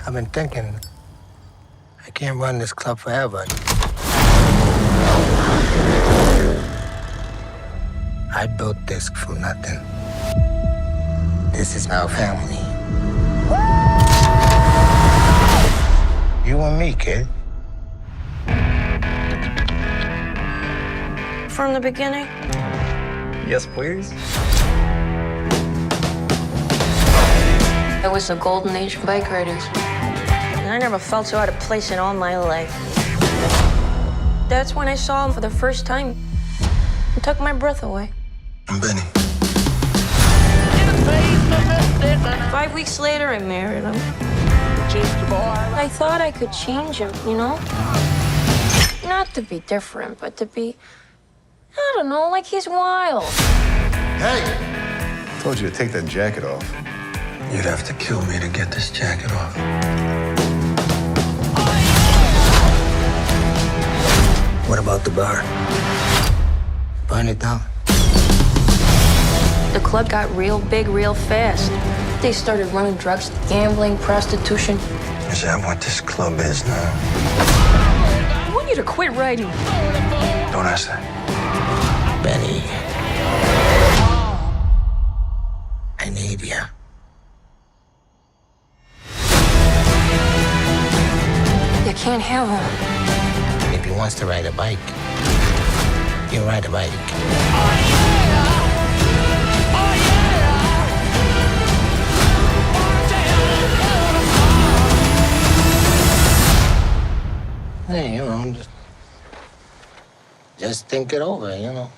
I've been thinking, I can't run this club forever. I built this for nothing. This is our family. You and me, kid. From the beginning? Yes, please. It was the golden age of bike riders. And I never felt so out of place in all my life. That's when I saw him for the first time. It took my breath away. I'm Benny. 5 weeks later, I married him. I thought I could change him, you know? Not to be different, but to be, I don't know, like he's wild. Hey! I told you to take that jacket off. You'd have to kill me to get this jacket off. What about the bar? Burn it down. The club got real big real fast. They started running drugs, gambling, prostitution. Is that what this club is now? I want you to quit riding. Don't ask that. Benny. I need you. You can't have him. If he wants to ride a bike, he'll ride a bike. Hey, you know, just think it over, you know.